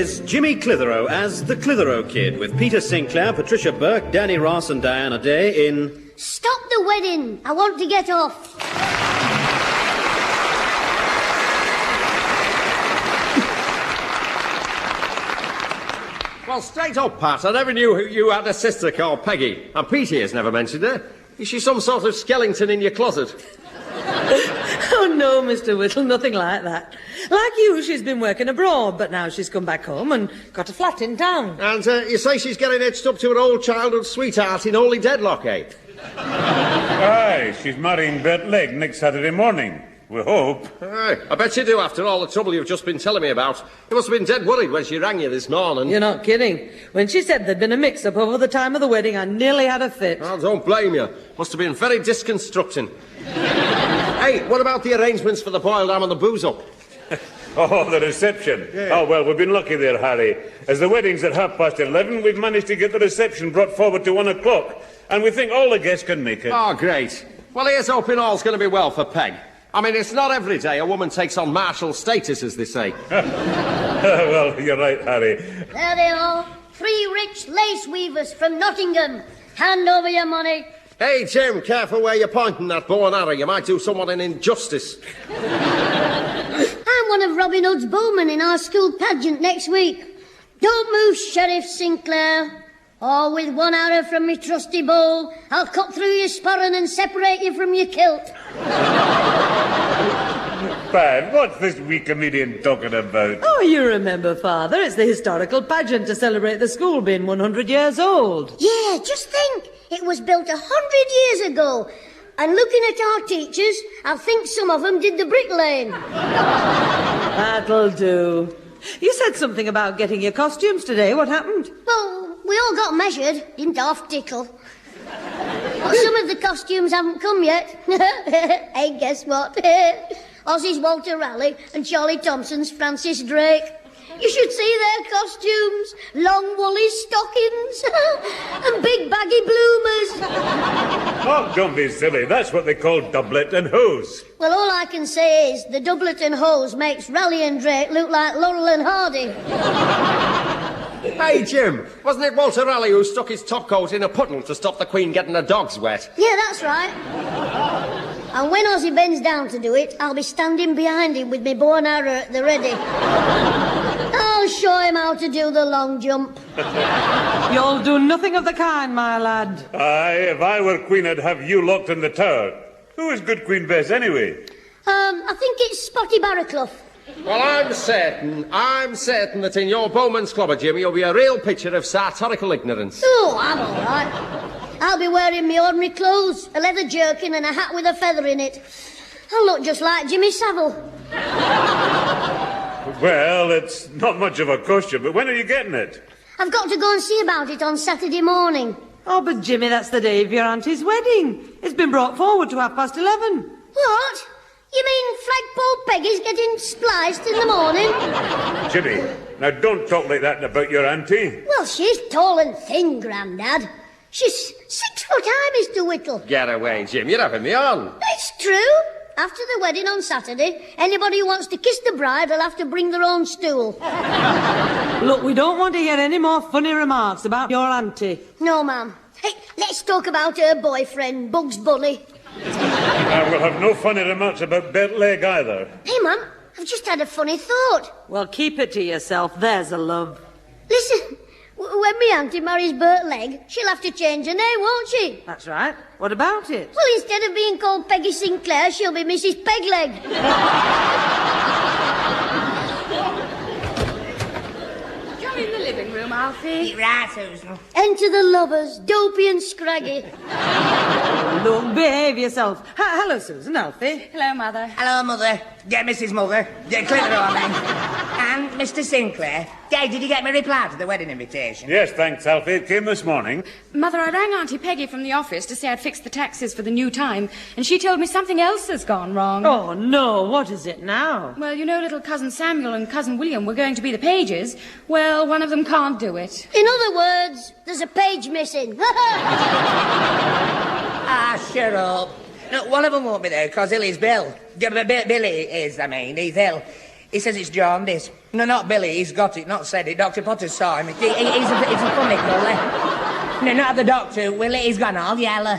is Jimmy Clitheroe as the Clitheroe Kid, with Peter Sinclair, Patricia Burke, Danny Ross and Diana Day in... Stop the wedding! I want to get off. Well, straight up, Pat, I never knew you had a sister called Peggy. And Petey has never mentioned her. Is she some sort of skeleton in your closet? Oh, no, Mr. Whittle, nothing like that. Like you, she's been working abroad, but now she's come back home and got a flat in town. And you say she's getting hitched up to an old childhood sweetheart in Holy Deadlock, eh? Aye, she's marrying Bert Legg next Saturday morning. We hope. Aye, I bet you do, after all the trouble you've just been telling me about. You must have been dead worried when she rang you this morning. You're not kidding. When she said there'd been a mix-up over the time of the wedding, I nearly had a fit. I don't blame you. Must have been very disconstructing. Hey, what about the arrangements for the boiled ham and the booze-up? Oh, the reception. Yeah. Oh, well, we've been lucky there, Harry. As the wedding's at 11:30, we've managed to get the reception brought forward to 1 o'clock. And we think all the guests can make it. Oh, great. Well, here's hoping all's going to be well for Peg. I mean, it's not every day a woman takes on martial status, as they say. Well, you're right, Harry. There they are. 3 rich lace weavers from Nottingham. Hand over your money. Hey, Jim, careful where you're pointing that bow and arrow. You might do someone an injustice. I'm one of Robin Hood's bowmen in our school pageant next week. Don't move, Sheriff Sinclair. Or with 1 arrow from me trusty bow, I'll cut through your sporran and separate you from your kilt. Pat, what's this wee comedian talking about? Oh, you remember, Father, it's the historical pageant to celebrate the school being 100 years old. Yeah, just think, it was built 100 years ago. And looking at our teachers, I think some of them did the bricklaying. That'll do. You said something about getting your costumes today. What happened? Well, we all got measured, didn't half tickle. But some of the costumes haven't come yet. Hey, guess what? Ozzy's Walter Raleigh and Charlie Thompson's Francis Drake. You should see their costumes. Long woolly stockings and big baggy bloomers. Oh, don't be silly. That's what they call doublet and hose. Well, all I can say is the doublet and hose makes Raleigh and Drake look like Laurel and Hardy. Hey, Jim, wasn't it Walter Raleigh who stuck his topcoat in a puddle to stop the Queen getting her dogs wet? Yeah, that's right. And when Ozzy bends down to do it, I'll be standing behind him with my bow and arrow at the ready. I'll show him how to do the long jump. You'll do nothing of the kind, my lad. Aye, if I were Queen, I'd have you locked in the tower. Who is good Queen Bess, anyway? I think it's Spotty Barraclough. Well, I'm certain that in your bowman's club, Jim, you'll be a real picture of sartorical ignorance. Oh, I'm all right. I'll be wearing my ordinary clothes, a leather jerkin and a hat with a feather in it. I'll look just like Jimmy Savile. Well, it's not much of a costume, but when are you getting it? I've got to go and see about it on Saturday morning. Oh, but Jimmy, that's the day of your auntie's wedding. It's been brought forward to 11:30. What? You mean Flagpole Peggy's getting spliced in the morning? Jimmy, now don't talk like that about your auntie. Well, she's tall and thin, Grandad. She's 6 foot high, Mr. Whittle. Get away, Jim. You're having me on. It's true. After the wedding on Saturday, anybody who wants to kiss the bride will have to bring their own stool. Look, we don't want to hear any more funny remarks about your auntie. No, ma'am. Hey, let's talk about her boyfriend, Bugs Bunny. I will have no funny remarks about Bert Legg either. Hey, Mum, I've just had a funny thought. Well, keep it to yourself, there's a love. Listen, when me auntie marries Bert Legg, she'll have to change her name, won't she? That's right. What about it? Well, instead of being called Peggy Sinclair, she'll be Mrs. Pegleg. Come in the living room, Alfie. Right, Susan. Enter the lovers, Dopey and Scraggy. Look, behave yourself. Hello, Susan, Alfie. Hello, Mother. Hello, Mother. Yeah, Mrs. Mother. Yeah, Clitheroe, I mean. And Mr. Sinclair. Dave, did you get my reply to the wedding invitation? Yes, thanks, Alfie. It came this morning. Mother, I rang Auntie Peggy from the office to say I'd fixed the taxes for the new time, and she told me something else has gone wrong. Oh, no, what is it now? Well, you know little Cousin Samuel and Cousin William were going to be the pages. Well, one of them can't do it. In other words, there's a page missing. Ah, shut up. No, one of them won't be there because Billy's Bill. Billy is, he's ill. He says it's jaundice. No, not Billy, he's got it, not said it. Dr. Potter saw him. It's a funny colour. No, not the doctor, Willie, he's gone all yellow.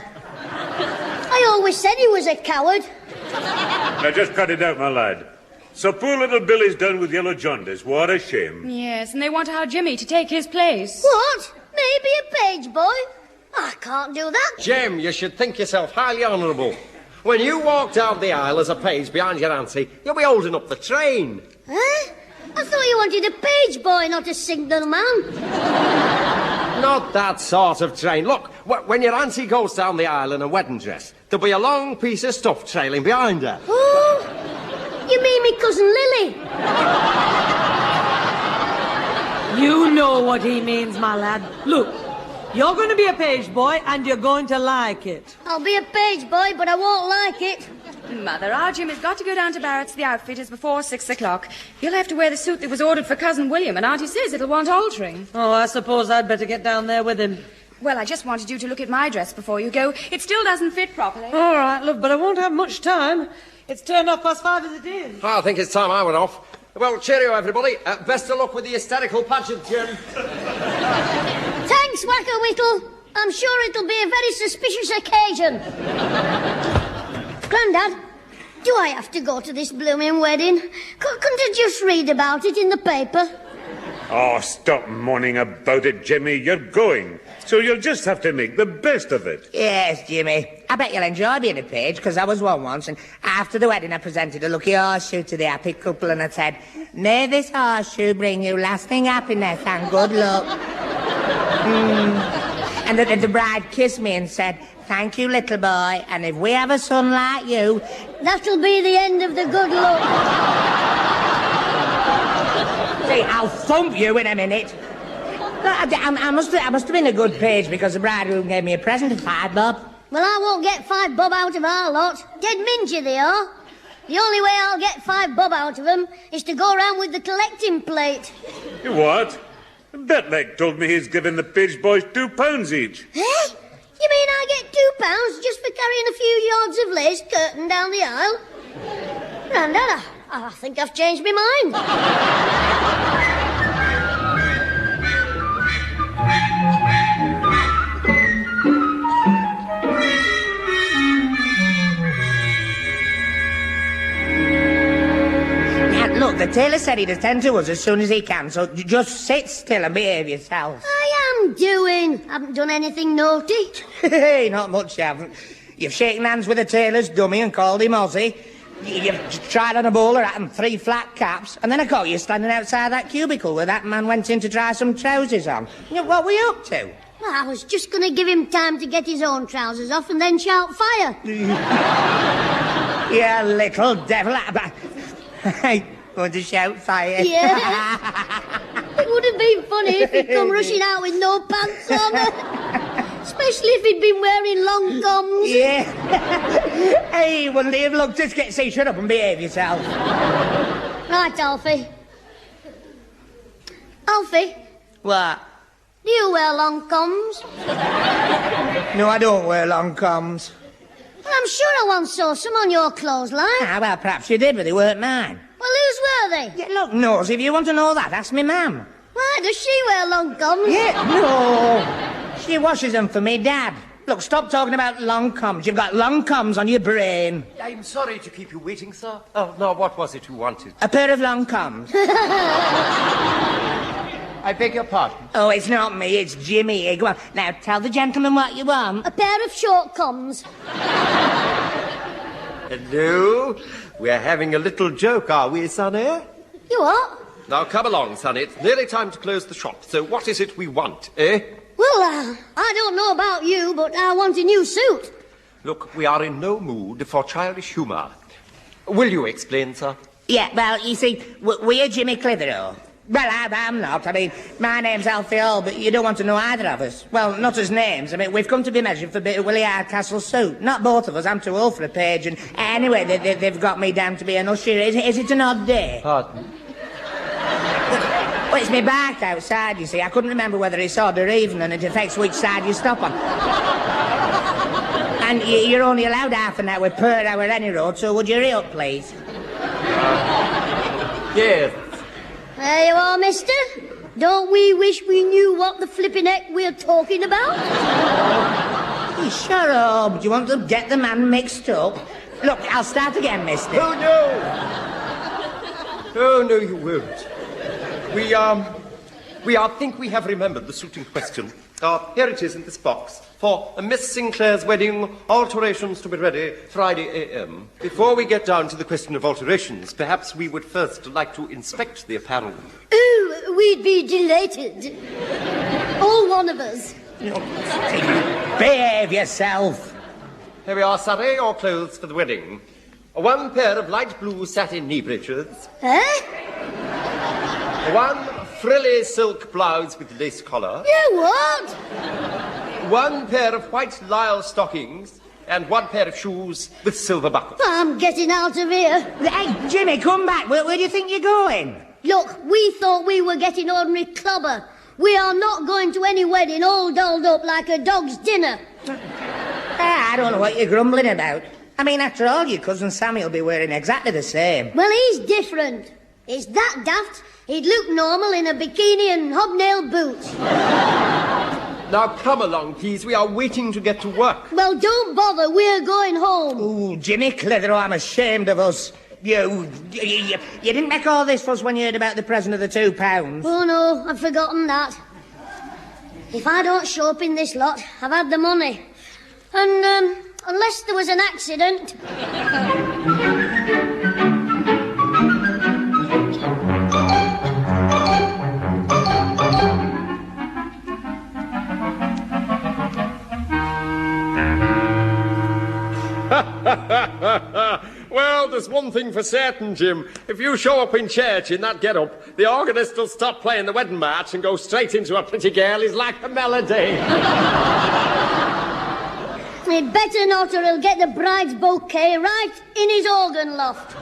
I always said he was a coward. Now, just cut it out, my lad. So poor little Billy's done with yellow jaundice. What a shame. Yes, and they want our Jimmy to take his place. What? Maybe a page boy? I can't do that. Jim, you should think yourself highly honourable. When you walk down the aisle as a page behind your auntie, you'll be holding up the train. Huh? I thought you wanted a page boy, not a signal man. Not that sort of train. Look, when your auntie goes down the aisle in a wedding dress, there'll be a long piece of stuff trailing behind her. Oh, you mean me cousin Lily? You know what he means, my lad. Look, you're going to be a page boy and you're going to like it. I'll be a page boy, but I won't like it. Mother, our Jim has got to go down to Barrett's, the outfitters, before 6 o'clock. He'll have to wear the suit that was ordered for Cousin William, and Auntie says it'll want altering. Oh, I suppose I'd better get down there with him. Well, I just wanted you to look at my dress before you go. It still doesn't fit properly. All right, love, but I won't have much time. It's turned off past 5 as it is. I think it's time I went off. Well, cheerio, everybody. Best of luck with the hysterical pageant, Jim. Thanks, Whacker Whittle. I'm sure it'll be a very suspicious occasion. Grandad, do I have to go to this blooming wedding? Couldn't I just read about it in the paper? Oh, stop moaning about it, Jimmy. You're going. So you'll just have to make the best of it. Yes, Jimmy. I bet you'll enjoy being a page, because I was one once, and after the wedding I presented a lucky horseshoe to the happy couple, and I said, "May this horseshoe bring you lasting happiness and good luck." And the bride kissed me and said, "Thank you, little boy, and if we have a son like you..." That'll be the end of the good luck. See, I'll thump you in a minute. No, I must have been a good page, because the bridegroom gave me a present of 5 bob. Well, I won't get 5 bob out of our lot. Dead mingy they are. The only way I'll get 5 bob out of them is to go round with the collecting plate. What? Betleck told me he's giving the page boys £2 each. Eh? You mean I get £2 just for carrying a few yards of lace curtain down the aisle? Grandad, I think I've changed my mind. Look, the tailor said he'd attend to us as soon as he can, so just sit still and behave yourself. I am doing. Haven't done anything naughty. Hey, not much you haven't. You've shaken hands with the tailor's dummy and called him Ozzy. You've tried on a bowler hat and 3 flat caps, and then I caught you standing outside that cubicle where that man went in to try some trousers on. What were you up to? Well, I was just going to give him time to get his own trousers off and then shout fire. You little devil. Hey, going to shout fire? Yeah. It would have been funny if he'd come rushing out with no pants on. Especially if he'd been wearing long combs. Yeah. Hey, wouldn't he have looked? Just shut up and behave yourself. Right, Alfie. Alfie, What? do you wear long combs? No, I don't wear long combs. Well, I'm sure I once saw some on your clothesline. Ah, well, perhaps you did, but they weren't mine. Well, whose were they? Yeah, look, Nosy, if you want to know that, ask me ma'am. Why does she wear long combs? Yeah, no. She washes them for me, Dad. Look, stop talking about long combs. You've got long combs on your brain. I'm sorry to keep you waiting, sir. Oh, no, what was it you wanted? A pair of long combs. I beg your pardon. Oh, it's not me, it's Jimmy. Here, go on. Now, tell the gentleman what you want. A pair of short combs. Hello? We're having a little joke, are we, Sonny? You what? Now, come along, Sonny. It's nearly time to close the shop. So what is it we want, eh? Well, I don't know about you, but I want a new suit. Look, we are in no mood for childish humour. Will you explain, sir? Yeah, well, you see, we're Jimmy Clitheroe. Well, I'm not. I mean, my name's Alfie Hall, but you don't want to know either of us. Well, not as names. I mean, we've come to be measured for a bit of Willie Hardcastle's suit. Not both of us. I'm too old for a page. And anyway, they've got me down to be an usher. Is it an odd day? Pardon? Well, it's me bike outside, you see. I couldn't remember whether it's odd or even, and it affects which side you stop on. And you're only allowed half an hour per hour any road, so would you hurry up, please? Yes. There you are, mister. Don't we wish we knew what the flippin' heck we're talking about? Shut up. Do you want to get the man mixed up? Look, I'll start again, mister. Oh, no. Oh, no, you won't. I think we have remembered the suit in question. Here it is in this box. For Miss Sinclair's wedding, alterations to be ready Friday a.m. Before we get down to the question of alterations, perhaps we would first like to inspect the apparel. Oh, we'd be delighted. All one of us. Behave yourself. Here we are, Surrey, your clothes for the wedding. One pair of light blue satin knee breeches. Eh? One frilly silk blouse with lace collar. You what? One pair of white lisle stockings. And one pair of shoes with silver buckles. I'm getting out of here. Hey, Jimmy, come back. Where do you think you're going? Look, we thought we were getting ordinary clubber. We are not going to any wedding all dolled up like a dog's dinner. I don't know what you're grumbling about. I mean, after all, your cousin Sammy will be wearing exactly the same. Well, he's different. He's that daft, he'd look normal in a bikini and hobnail boots. Now, come along, please. We are waiting to get to work. Well, don't bother. We're going home. Ooh, Jimmy Clitheroe, I'm ashamed of us. You didn't make all this fuss when you heard about the present of the £2. Oh, no, I've forgotten that. If I don't show up in this lot, I've had the money. And, unless there was an accident... Well, there's one thing for certain, Jim. If you show up in church in that get-up, the organist will stop playing the wedding march and go straight into A Pretty Girl Is Like a Melody. He'd better not, or he'll get the bride's bouquet right in his organ loft.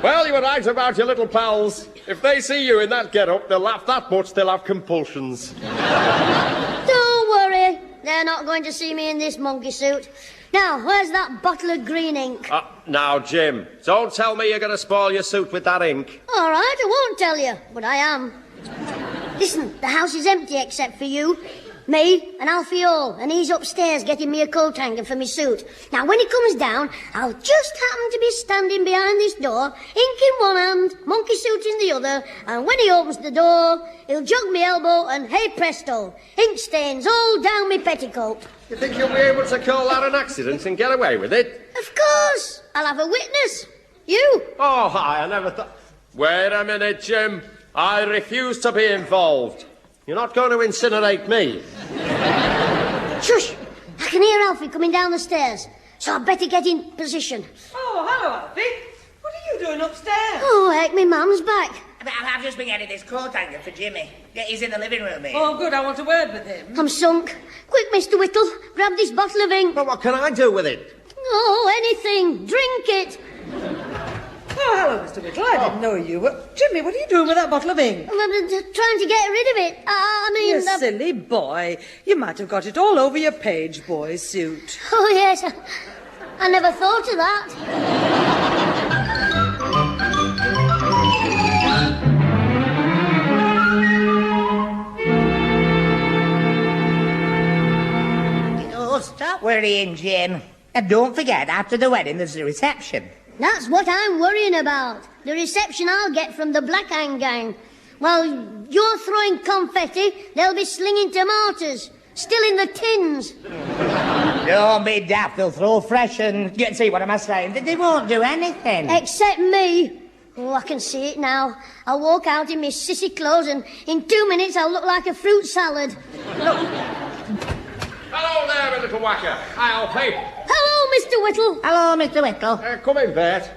Well, you were right about your little pals. If they see you in that get-up, they'll laugh that much they'll have compulsions. Don't worry. They're not going to see me in this monkey suit. Now, where's that bottle of green ink? Now, Jim, don't tell me you're going to spoil your suit with that ink. All right, I won't tell you, but I am. Listen, the house is empty except for you, me, and Alfie Hall, and he's upstairs getting me a coat hanger for my suit. Now, when he comes down, I'll just happen to be standing behind this door, ink in one hand, monkey suit in the other, and when he opens the door, he'll jog me elbow, and hey presto, ink stains all down me petticoat. You think you'll be able to call that an accident and get away with it? Of course. I'll have a witness. You. Oh, hi, I never thought... Wait a minute, Jim. I refuse to be involved. You're not going to incinerate me. Shush. I can hear Alfie coming down the stairs, so I'd better get in position. Oh, hello, Alfie. What are you doing upstairs? Oh, heck, me mum's back. I've just been getting this coat hanger for Jimmy. He's in the living room here. Oh, good. I want a word with him. I'm sunk. Quick, Mr. Whittle, grab this bottle of ink. But what can I do with it? Oh, anything. Drink it. Oh, hello, Mr. Whittle. I didn't know you were... Jimmy, what are you doing with that bottle of ink? I'm trying to get rid of it. I mean... You silly boy. You might have got it all over your page boy suit. Oh, yes. I never thought of that. Stop worrying, Jim. And don't forget, after the wedding, there's the reception. That's what I'm worrying about. The reception I'll get from the Black Hand Gang. While you're throwing confetti, they'll be slinging tomatoes. Still in the tins. Don't be daft. They'll throw fresh and... See, what am I saying? They won't do anything. Except me. Oh, I can see it now. I'll walk out in my sissy clothes and in 2 minutes I'll look like a fruit salad. Look... Hello there, my little whacker. Hi, Alfie. Hello, Mr. Whittle. Hello, Mr. Whittle. Come in, Bert.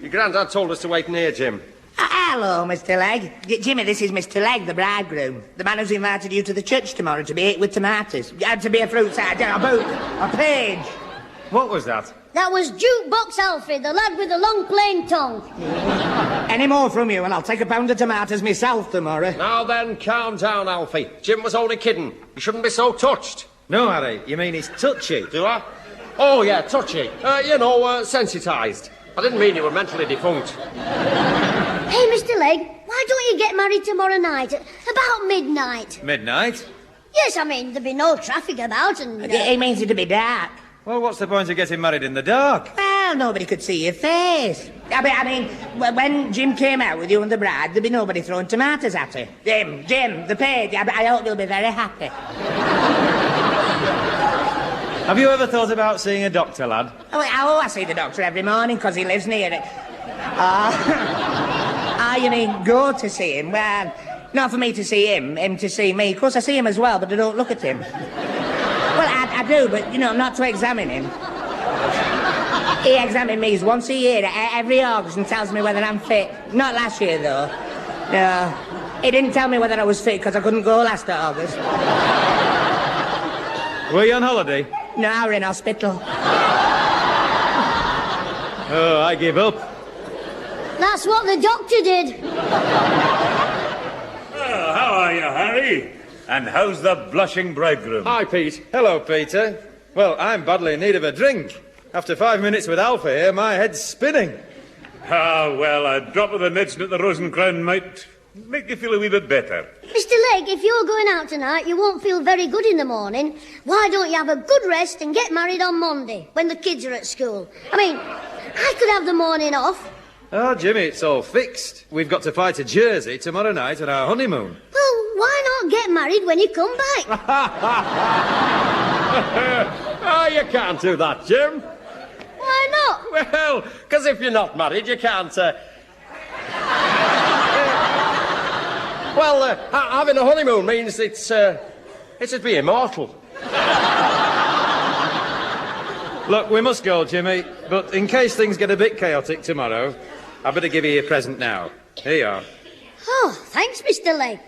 Your granddad told us to wait in here, Jim. Hello, Mr. Legg. Jimmy, this is Mr. Legg, the bridegroom. The man who's invited you to the church tomorrow to be ate with tomatoes. To be a fruit salad, a boot, a page. What was that? That was Jukebox Alfie, the lad with the long plain tongue. Any more from you and I'll take a pound of tomatoes myself tomorrow. Now then, calm down, Alfie. Jim was only kidding. You shouldn't be so touched. No, Harry, you mean he's touchy? Do I? Oh, yeah, touchy. Sensitised. I didn't mean you were mentally defunct. Hey, Mr. Legg, why don't you get married tomorrow night at about midnight? Midnight? Yes, I mean, there'll be no traffic about and... It means it'll be dark. Well, what's the point of getting married in the dark? Well, nobody could see your face. I mean, when Jim came out with you and the bride, there'd be nobody throwing tomatoes at her. Jim, the page, I hope you'll be very happy. Have you ever thought about seeing a doctor, lad? I see the doctor every morning because he lives near it. You mean go to see him? Well, not for me to see him to see me. Of course, I see him as well, but I don't look at him. Well, I do, but, not to examine him. He examines me once a year, every August, and tells me whether I'm fit. Not last year, though. No, he didn't tell me whether I was fit because I couldn't go last August. Were you on holiday? No, I were in hospital. Oh, I give up. That's what the doctor did. Oh, how are you, Harry? And how's the blushing bridegroom? Hi, Pete. Hello, Peter. Well, I'm badly in need of a drink. After 5 minutes with Alpha here, my head's spinning. Well, a drop of the medicine at the Rose and Crown might make you feel a wee bit better. Mr. Legg, if you're going out tonight, you won't feel very good in the morning. Why don't you have a good rest and get married on Monday, when the kids are at school? I mean, I could have the morning off. Oh, Jimmy, it's all fixed. We've got to fly to Jersey tomorrow night on our honeymoon. Well, why not get married when you come back? Oh, you can't do that, Jim. Why not? Well, because if you're not married, you can't... having a honeymoon means it's to be immortal. Look, we must go, Jimmy, but in case things get a bit chaotic tomorrow, I better give you your present now. Here you are. Oh, thanks, Mr. Legg.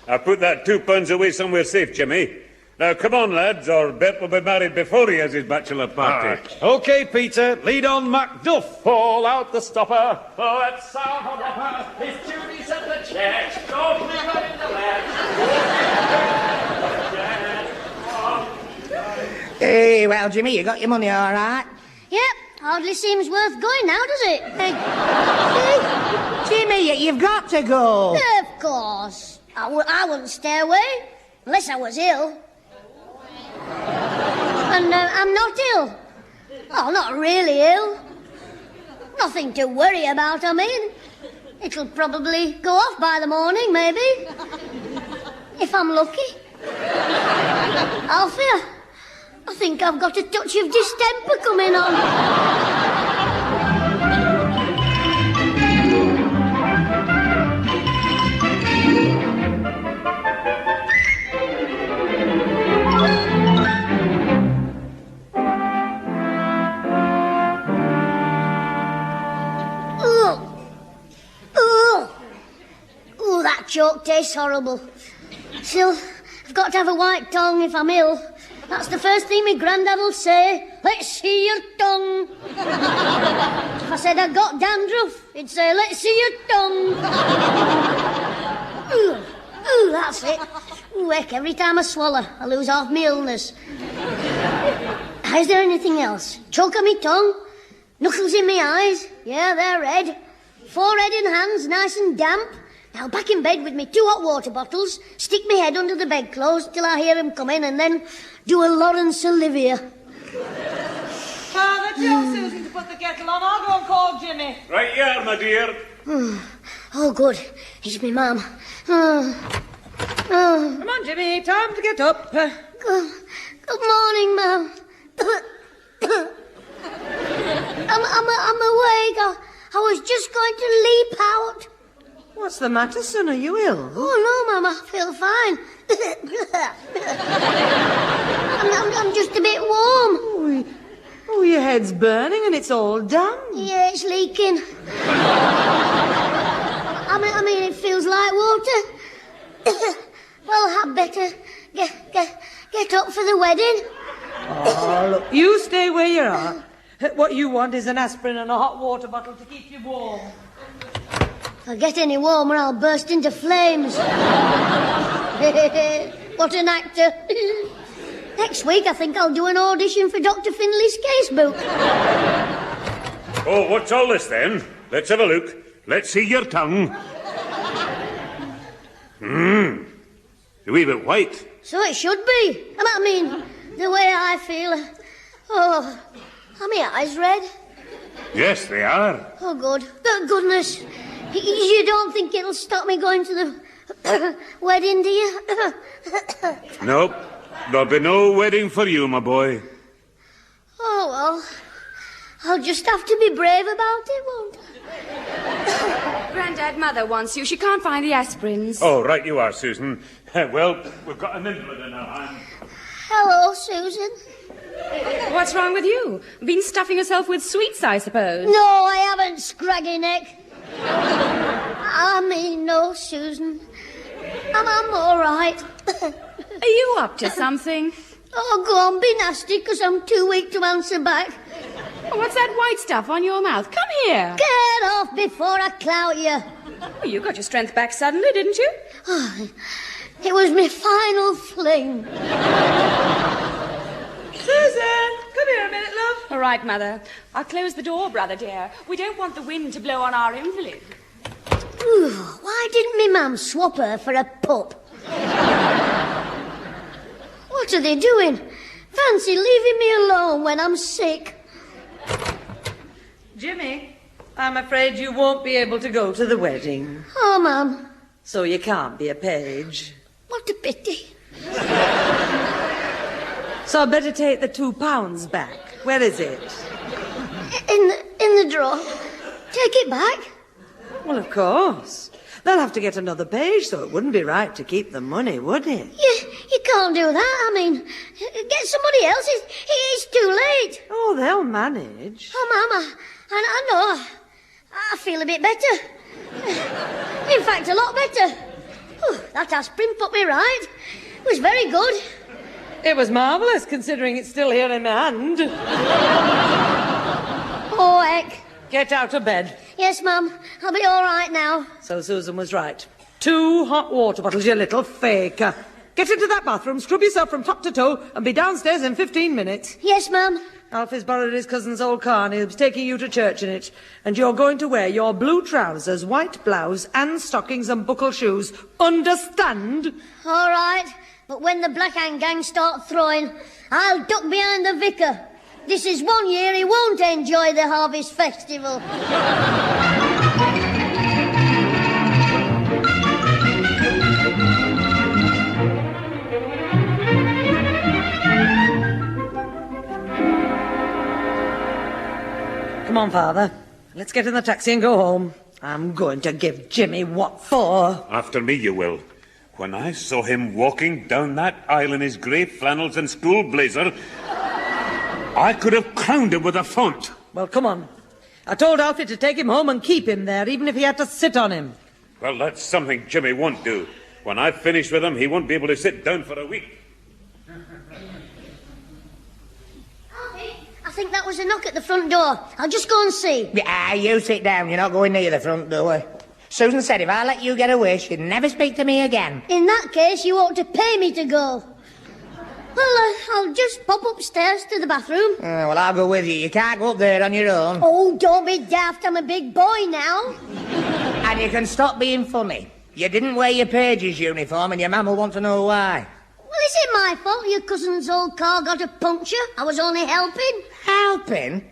I put that £2 away somewhere safe, Jimmy. Now, come on, lads, or Bert will be married before he has his bachelor party. OK, Peter, lead on Macduff. Pull out the stopper. Let's sound on the path. His duties at the church. Don't leave her in the left. Hey, well, Jimmy, you got your money all right? Yep, hardly seems worth going now, does it? Jimmy, you've got to go. Of course. I wouldn't stay away, unless I was ill. And I'm not ill. Oh, not really ill. Nothing to worry about, I mean. It'll probably go off by the morning, maybe. If I'm lucky. Alfie, I think I've got a touch of distemper coming on. Oh, that chalk tastes horrible. Still, I've got to have a white tongue if I'm ill. That's the first thing my granddad will say. Let's see your tongue. If I said I got dandruff, he'd say, let's see your tongue. Ooh, that's it. Ooh, heck, every time I swallow, I lose half my illness. Is there anything else? Choke on my tongue? Knuckles in my eyes? Yeah, they're red. Forehead and hands nice and damp. Now back in bed with me 2 hot water bottles, stick my head under the bedclothes till I hear him coming, and then do a Laurence Olivier. Father, tell Susan to put the kettle on. I'll go and call Jimmy. Right you are, my dear. Oh, good. It's me mum. Come on, Jimmy. Time to get up. Good morning, Mum. I'm awake. I was just going to leap out. What's the matter, son? Are you ill? Oh, no, Mum, I feel fine. I'm just a bit warm. Oh, your head's burning and it's all damp. Yeah, it's leaking. I mean, it feels like water. Well, I'd better get up for the wedding. Oh, look, you stay where you are. What you want is an aspirin and a hot water bottle to keep you warm. If I get any warmer, I'll burst into flames. What an actor. Next week, I think I'll do an audition for Dr. Finley's casebook. Oh, what's all this, then? Let's have a look. Let's see your tongue. A wee bit white. So it should be. I mean, the way I feel. Oh, are my eyes red? Yes, they are. Oh, good. But goodness, you don't think it'll stop me going to the wedding, do you? Nope. There'll be no wedding for you, my boy. Oh, well, I'll just have to be brave about it, won't I? Grandad, Mother wants you. She can't find the aspirins. Oh, right you are, Susan. Well, we've got an invalid in our hand. Hello, Susan. What's wrong with you? Been stuffing yourself with sweets, I suppose. No, I haven't, scraggy neck. I mean, no, Susan. I'm all right. Are you up to something? Oh, go on, be nasty, because I'm too weak to answer back. What's that white stuff on your mouth? Come here. Get off before I clout you. Oh, you got your strength back suddenly, didn't you? Oh, it was my final fling. Susan, come here a minute, love. All right, Mother. I'll close the door, brother dear. We don't want the wind to blow on our invalid. Ooh, why didn't me mum swap her for a pup? What are they doing? Fancy leaving me alone when I'm sick. Jimmy, I'm afraid you won't be able to go to the wedding. Oh, Mum. So you can't be a page. What a pity. So I'd better take the £2 back. Where is it? In the drawer. Take it back. Well, of course. They'll have to get another page, so it wouldn't be right to keep the money, would it? You can't do that. I mean, get somebody else. It's too late. Oh, they'll manage. Oh, Mum, I know. I feel a bit better. In fact, a lot better. Whew, that aspirin put me right. It was very good. It was marvellous, considering it's still here in my hand. Oh, heck. Get out of bed. Yes, Mum. I'll be all right now. So Susan was right. 2 hot water bottles, you little faker. Get into that bathroom, scrub yourself from top to toe, and be downstairs in 15 minutes. Yes, Mum. Alfie's borrowed his cousin's old car and he's taking you to church in it. And you're going to wear your blue trousers, white blouse, and stockings and buckle shoes. Understand? All right. But when the Black Hand gang start throwing, I'll duck behind the vicar. This is 1 year he won't enjoy the Harvest Festival. Come on, Father. Let's get in the taxi and go home. I'm going to give Jimmy what for. After me, you will. When I saw him walking down that aisle in his grey flannels and school blazer, I could have crowned him with a font. Well, come on. I told Alfie to take him home and keep him there, even if he had to sit on him. Well, that's something Jimmy won't do. When I've finished with him, he won't be able to sit down for a week. I think that was a knock at the front door. I'll just go and see. You sit down. You're not going near the front door. Susan said if I let you get away, she'd never speak to me again. In that case, you ought to pay me to go. Well, I'll just pop upstairs to the bathroom. Well, I'll go with you. You can't go up there on your own. Oh, don't be daft. I'm a big boy now. And you can stop being funny. You didn't wear your page's uniform and your mum will want to know why. Well, is it my fault your cousin's old car got a puncture? I was only helping. Helping?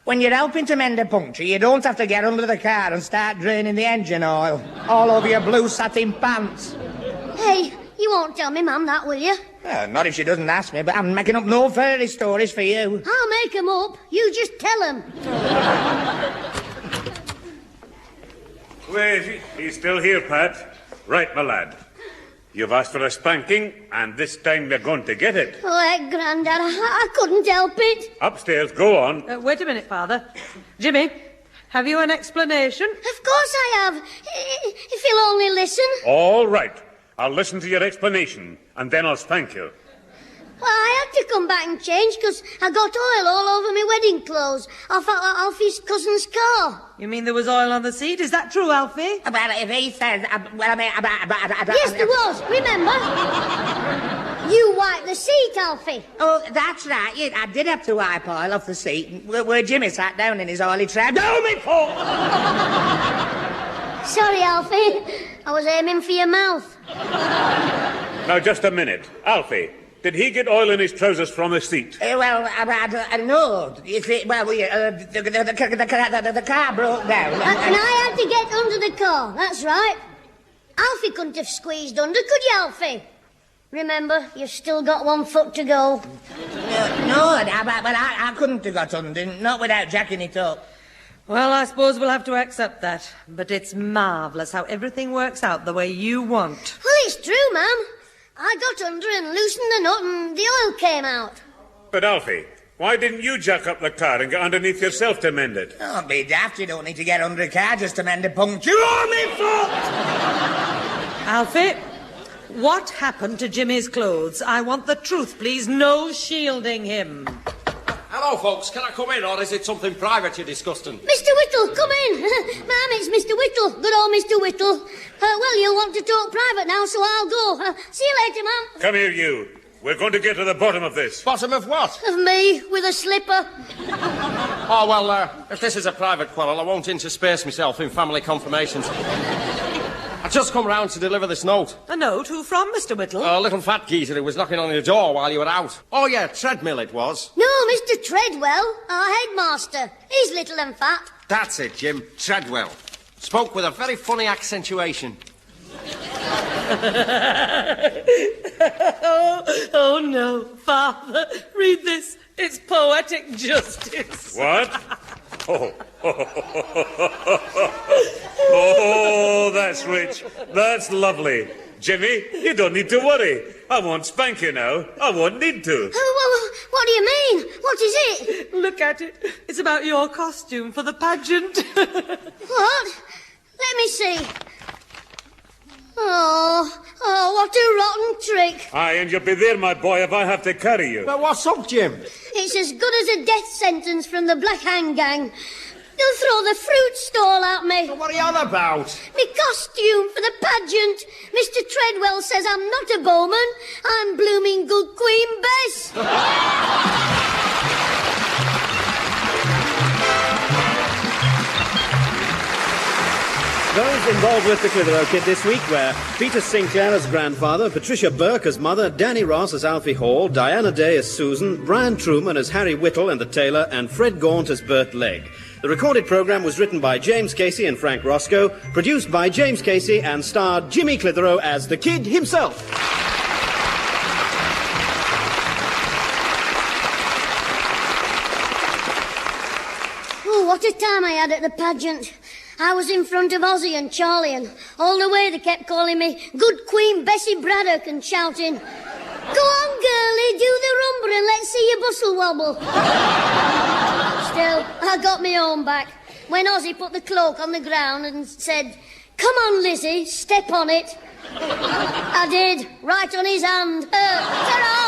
When you're helping to mend a puncture, you don't have to get under the car and start draining the engine oil all over your blue satin pants. Hey, you won't tell me Mum that, will you? Not if she doesn't ask me, but I'm making up no fairy stories for you. I'll make 'em up. You just tell 'em. Where is he? He's still here, Pat. Right, my lad. You've asked for a spanking, and this time we're going to get it. Oh, heck, Grandad, I couldn't help it. Upstairs, go on. Wait a minute, Father. Jimmy, have you an explanation? Of course I have. If you'll only listen. All right. I'll listen to your explanation, and then I'll spank you. Well, I had to come back and change because I got oil all over my wedding clothes off Alfie's cousin's car. You mean there was oil on the seat? Is that true, Alfie? Well, if he says... Yes, there was. Remember? You wiped the seat, Alfie. Oh, that's right. Yeah, I did have to wipe oil off the seat where Jimmy sat down in his oily trap. Oh, me fault! Sorry, Alfie. I was aiming for your mouth. Now, just a minute. Alfie, did he get oil in his trousers from the seat? Well, I know. You see, well, the car broke down. And I had to get under the car, that's right. Alfie couldn't have squeezed under, could you, Alfie? Remember, you've still got 1 foot to go. No, but I couldn't have got under, not without jacking it up. Well, I suppose we'll have to accept that. But it's marvellous how everything works out the way you want. Well, it's true, ma'am. I got under and loosened the nut and the oil came out. But, Alfie, why didn't you jack up the car and get underneath yourself to mend it? Don't be daft. You don't need to get under a car just to mend a puncture on me foot. Alfie, what happened to Jimmy's clothes? I want the truth, please. No shielding him. Hello, folks. Can I come in, or is it something private you're discussing? Mr. Whittle, come in. Ma'am, it's Mr. Whittle. Good old Mr. Whittle. Well, you'll want to talk private now, so I'll go. See you later, ma'am. Come here, you. We're going to get to the bottom of this. Bottom of what? Of me, with a slipper. Oh, well, if this is a private quarrel, I won't interspace myself in family confirmations. I just come round to deliver this note. A note? Who from, Mr. Whittle? A little fat geezer who was knocking on your door while you were out. Oh, yeah, Treadmill it was. No, Mr. Treadwell, our headmaster. He's little and fat. That's it, Jim. Treadwell. Spoke with a very funny accentuation. Oh, no, Father. Read this. It's poetic justice. What? Oh, that's rich. That's lovely. Jimmy, you don't need to worry. I won't spank you now. I won't need to. Well, what do you mean? What is it? Look at it. It's about your costume for the pageant. What? Let me see. Oh, what a rotten trick. Aye, and you'll be there, my boy, if I have to carry you. But what's up, Jim? It's as good as a death sentence from the Black Hand Gang. They'll throw the fruit stall at me. What are you on about? Me costume for the pageant. Mr. Treadwell says I'm not a bowman. I'm blooming good Queen Bess. Those involved with the Clitheroe Kid this week were Peter Sinclair as grandfather, Patricia Burke as mother, Danny Ross as Alfie Hall, Diana Day as Susan, Brian Truman as Harry Whittle and the tailor, and Fred Gaunt as Bert Legg. The recorded programme was written by James Casey and Frank Roscoe, produced by James Casey, and starred Jimmy Clitheroe as the Kid himself. Oh, what a time I had at the pageant. I was in front of Ozzy and Charlie, and all the way they kept calling me Good Queen Bessie Braddock and shouting, "Go on, girlie, do the rumba and let's see your bustle wobble." Still, I got me own back when Ozzy put the cloak on the ground and said, "Come on, Lizzie, step on it." I did, right on his hand. Ta-ra!